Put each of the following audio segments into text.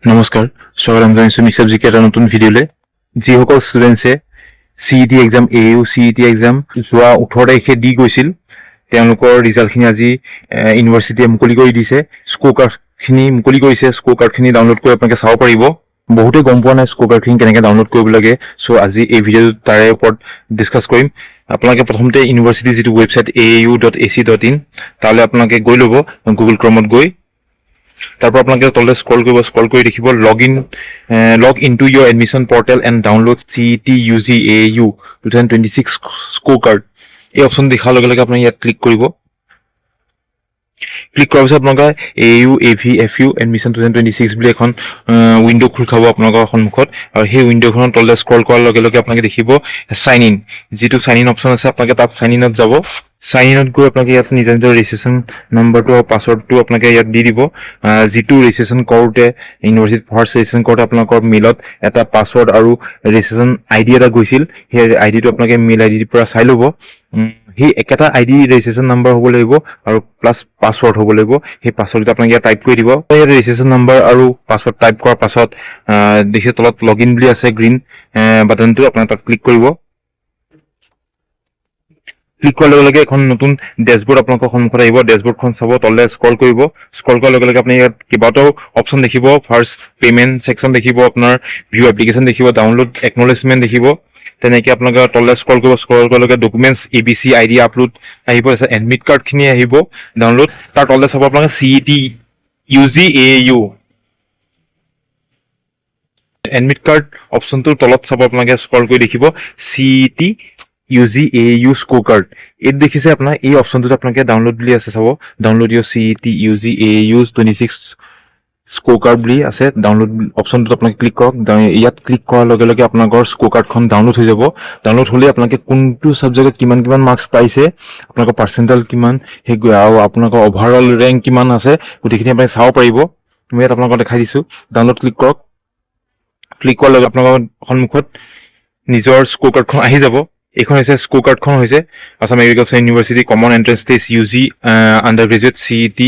নমস্কাৰ স্বাগতম জনাইছো মিক্সাপ জিকে এটা নতুন ভিডিঅ'লৈ যিসকল ষ্টুডেণ্টছে CET exam AU CET exam যোৱা 18 তাৰিখে দি গৈছিল তেওঁলোকৰ ৰিজাল্টখিনি আজি ইউনিভাৰ্চিটিয়ে মুকলি কৰি দিছে স্ক'ৰ কাৰ্ডখিনি মুকলি কৰিছে স্ক'ৰ কাৰ্ডখিনি ডাউনলোড কৰি আপোনালোকে চাব পাৰিব বহুতে গম পোৱা নাই স্ক'ৰ কাৰ্ডখিনি কেনেকৈ ডাউনলোড কৰিব লাগে চ' আজি এই ভিডিঅ'টোত তাৰে ওপৰত ডিছকাছ কৰিম আপোনালোকে প্ৰথমতে ইউনিভাৰ্চিটিৰ যিটো ৱেবছাইট aau.ac.in তালৈ আপোনালোকে গৈ ল'ব গুগল ক্ৰমত গৈ তারপর আপনাকে তলে স্ক্রল করে দেখিব log into your admission portal and download CET UG AU 2026 score card এই অপশন দেখার লগে লগে আপনি ইয়াত ক্লিক করব ক্লিক কৰাৰ পিছত আপোনালোকে AU AV FU এডমিশন 2026 বুলি এখন উইন্ডো খোল খাব আপোনালোকৰ সন্মুখত আৰু সেই উইন্ডোখনৰ তলে স্ক্ৰল কৰাৰ লগে লগে আপোনালোকে দেখিব সাইন ইন যেটো সাইন ইন অপশন আছে আপোনালোকে তাত সাইন ইনত যাব সাইন ইনত গৈ আপোনালোকে ইয়াত নিজৰ ৰেজিষ্ট্ৰেচন নম্বৰটো আৰু পাছৱৰ্ডটো আপোনালোকে ইয়াত দি দিব যেটো ৰেজিষ্ট্ৰেচন কৰোতে ইউনিভাৰ্চিটি ফাৰ্ষ্ট ৰেজিষ্ট্ৰেচন কৰোতে আপোনালোকৰ মেইলত এটা পাছৱৰ্ড আৰু ৰেজিষ্ট্ৰেচন আইডি এটা গৈছিল সেই আইডিটো আপোনালোকে মেইল আইডিৰ পৰা চাই ল'ব সেই একেটা আইডি ৰেজিষ্ট্ৰেচন নম্বৰ হ'ব লাগিব আৰু প্লাস পাছৱৰ্ড হ'ব লাগিব সেই পাছৱৰ্ডটো আপোনালোকে ইয়াত টাইপ কৰি দিব ইয়াত ৰেজিষ্ট্ৰেচন নম্বৰ আৰু পাছৱৰ্ড টাইপ কৰাৰ পাছত দেখি তলত লগইন বুলি আছে গ্ৰীণ বাটনটো আপোনালোকে তাত ক্লিক কৰিব ক্লিক কৰাৰ লগে লগে এখন নতুন ড্যাশবোৰ্ড আপোনালোকৰ সন্মুখত আহিব ড্যাশবোৰ্ডখন চাব তলে স্ক্ৰল কৰিব স্ক্ৰল কৰাৰ লগে লগে আপুনি ইয়াত কেইবাটাও অপচন দেখিব ফাৰ্ষ্ট পেমেন্ট সেকশন দেখিব আপোনাৰ ভিউ এপ্লিকেশন দেখিব ডাউনলোড একনলেজমেন্ট দেখিব তেনেকৈ আপোনালোকে তলে স্ক্ৰল কৰাৰ লগে ডকুমেন্টস ABC ID আপলোড আহিব এডমিট কাৰ্ড খিনি আহিব ডাউনলোড তাৰ তলে চাব আপোনালোকে CET UG AU admit card অপশনটোৰ তলত চাব আপোনালোকে স্ক্ৰল কৰি দেখিব CET UG AU score card এই দেখিছে আপোনাৰ এই অপশনটোত আপোনালোকে ডাউনলোড বুলি আছে চাব ডাউনলোড ইউৰ CET UG AU 26 score card বুলি আছে ডাউনলোড অপশনটোত আপোনালোকে ক্লিক কৰক ইয়াত ক্লিক কৰাৰ লগে লগে আপোনালোকৰ স্কোৰ কাৰ্ডখন ডাউনলোড হৈ যাব ডাউনলোড হ'লে আপোনালোকে কোনটো সাবজেক্টত কিমান মাৰ্কস পাইছে আপোনালোকৰ পাৰ্চেন্টাইল কিমান হে আৰু আপোনালোকৰ ওভাৰঅল ৰেংক কিমান আছে গোটেইখিনি আপুনি চাব পাৰিব মই ইয়াত আপোনালোকক দেখাই দিছো ডাউনলোড ক্লিক কৰক ক্লিক কৰাৰ লগে আপোনালোকৰ সন্মুখত নিজৰ স্কোৰ কাৰ্ডখন আহি যাব এখন হৈছে স্কোৰ কাৰ্ডখন হৈছে Assam agriculture university common entrance test UG under graduate CET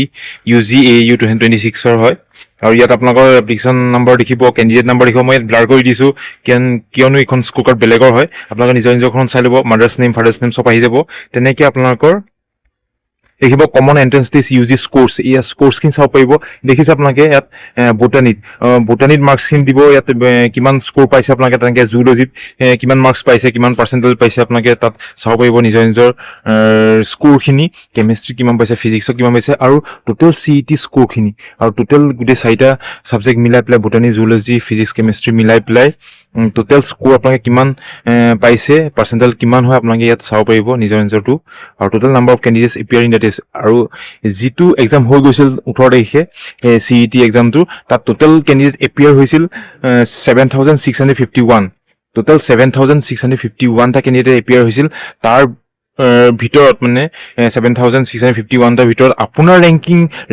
UG AU 2026 ৰ হয় আৰু ইয়াত আপোনালোকৰ এপ্লিকেশন নম্বৰ দেখিব কেণ্ডিডেট নম্বৰ দেখিব মই ব্লাৰ কৰি দিছো কিয়নো এখন স্কোৰ কাৰ্ড বেলেগৰ হয় আপোনালোকে নিজৰখন চাই ল'ব মাদাৰ্স নেম ফাদাৰ্স নেম সব আহি যাব তেনেকৈ আপোনালোকৰ দেখিব কমন এন্ট্ৰেন্স টেষ্ট UG স্কোৰ্স এই স্কোৰ্সখিনি চাব পাৰিব দেখিছে আপোনালোকে ইয়াত বোটানিত মাৰ্কসখিনি দিব ইয়াত কিমান স্কোৰ পাইছে আপোনালোকে তেনেকৈ জুলজিত কিমান মাৰ্কস পাইছে কিমান পাৰ্চেন্টাইল পাইছে আপোনালোকে তাত চাব পাৰিব নিজৰ স্কোৰখিনি কেমিষ্ট্ৰি কিমান পাইছে ফিজিক্সত কিমান পাইছে আৰু টোটেল CET স্কোৰখিনি আৰু টোটেল গোটেই চাৰিটা সাবজেক্ট মিলাই পেলাই বোটানি জুলজি ফিজিক্স কেমিষ্ট্ৰি মিলাই পেলাই টোটেল স্কোৰ আপোনালোকে কিমান পাইছে পাৰ্চেন্টাইল কিমান হয় আপোনালোকে ইয়াত চাব পাৰিব নিজৰটো আৰু total number of candidates appearing that is আৰু যেটো এক্সাম হৈ গৈছিল 18 তাৰিখে CET এক্সামটো তাত টোটেল কেণ্ডিডেট এপিয়াৰ হৈছিল 7651 টোটেল 7651 টা কেণ্ডিডেট এপিয়াৰ হৈছিল তাৰ ভিতৰত মানে 7651 টা ভিতৰত আপোনাৰ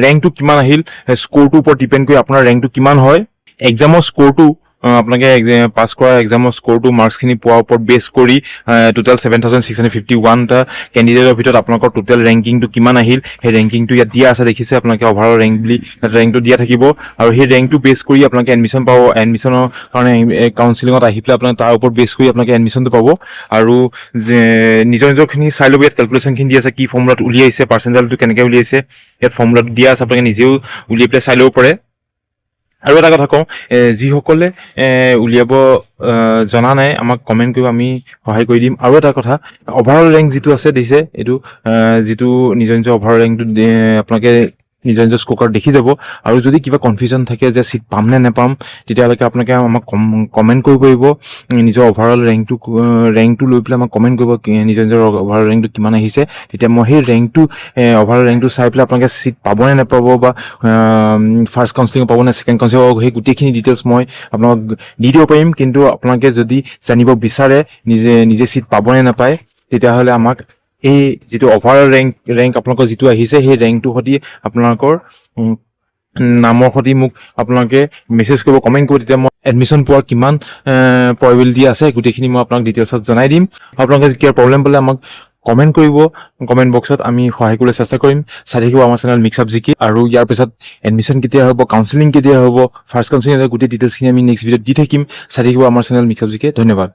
ৰেংকটো কিমান আহিল স্কোৰটোৰ ওপৰত ডিপেন্ড কৰি আপোনাৰ ৰেংকটো কিমান হয় এক্সামৰ স্কোৰটো আপোনালোকে পাস কৰা এক্সামৰ স্কোৰটো মাৰ্কসখিনি পোৱাৰ ওপৰত বেছ কৰি টোটেল 7651 টা কেণ্ডিডেটৰ ভিতৰত আপোনালোকৰ টোটেল ৰেংকিংটো কিমান আহিল সেই ৰেংকিংটো ইয়াত দিয়া আছে দেখিছে আপোনালোকে ওভাৰঅল ৰেংক বুলি ৰেংকটো দিয়া থাকিব আৰু সেই ৰেংকটো বেছ কৰি আপোনালোকে এডমিশন পাব এডমিশনৰ কাৰণে কাউন্সিলিঙত আহি পেলাই আপোনালোকে তাৰ ওপৰত বেছ কৰি আপোনালোকে এডমিশনটো পাব আৰু নিজৰখিনি চাই ল'ব ইয়াত কেলকুলেশ্যনখিনি দিয়া আছে কি ফৰ্মুলাত উলিয়াইছে পাৰ্চেন্টাইলটো কেনেকৈ উলিয়াইছে ইয়াত ফৰ্মুলাটো দিয়া আছে আপোনালোকে নিজেও উলিয়াই পেলাই চাই ল'ব পাৰে আৰু এটা কথা কওঁ যিসকলে উলিয়াব জনা নাই আমাক কমেন্ট কৰিব আমি সহায় কৰি দিম আৰু এটা কথা ওভাৰঅল ৰেংক যেটো আছে দিছে এটো যেটো নিজৰ ওভাৰঅল ৰেংকটো আপোনালোকে নিজৰ স্কোৰ কাৰ্ড দেখি যাব আৰু যদি কিবা কনফিউজন থাকে যে সিট পাম নে নেপাম তেতিয়ালৈকে আপোনালোকে আমাক কমেন্ট কৰিব পাৰিব নিজৰ ওভাৰঅল ৰেংকটো লৈ পেলাই আমাক কমেন্ট কৰিব নিজৰ ওভাৰঅল ৰেংকটো কিমান আহিছে তেতিয়া মই সেই ৰেংকটো ওভাৰঅল ৰেংকটো চাই পেলাই আপোনালোকে সিট পাব নে নেপাব বা ফাৰ্ষ্ট কাউন্সিলিং পাব নে সেকেন্ড কাউন্সিলিং পাব সেই গোটেইখিনি ডিটেইলছ মই আপোনাক দি দিব পাৰিম কিন্তু আপোনালোকে যদি জানিব বিচাৰে নিজে সিট পাব নে নাপায় তেতিয়াহ'লে আমাক এই যেটো ওভাৰঅল ৰেংক আপোনালোকৰ যেটো আহিছে সেই ৰেংকটো হতি আপোনালোকৰ নামৰ হতি মোক আপোনালোকে মেছেজ কৰিব কমেন্ট কৰিব তেতিয়া মই এডমিশন পোৱাৰ কিমান প্ৰবাবিলিটি আছে গোটেইখিনি মই আপোনাক ডিটেইলছত জনাই দিম আপোনালোকে কি প্ৰবলেম পালে আমাক কমেণ্ট কৰিব কমেণ্ট বক্সত, আমি সহায় কৰিবলৈ চেষ্টা কৰিম। চাই থাকিব আমাৰ চেনেল মিক্স আপ জিকে। আৰু ইয়াৰ পিছত এডমিশ্যন কেতিয়া হ'ব, কাউন্সেলিং কেতিয়া হ'ব, ফাৰ্ষ্ট কাউন্সেলিং গোটেই ডিটেইলছখিনি আমি নেক্সট ভিডিঅ'ত দি থাকিম। চাই থাকিব আমাৰ চেনেল মিক্স আপ জিকে। ধন্যবাদ।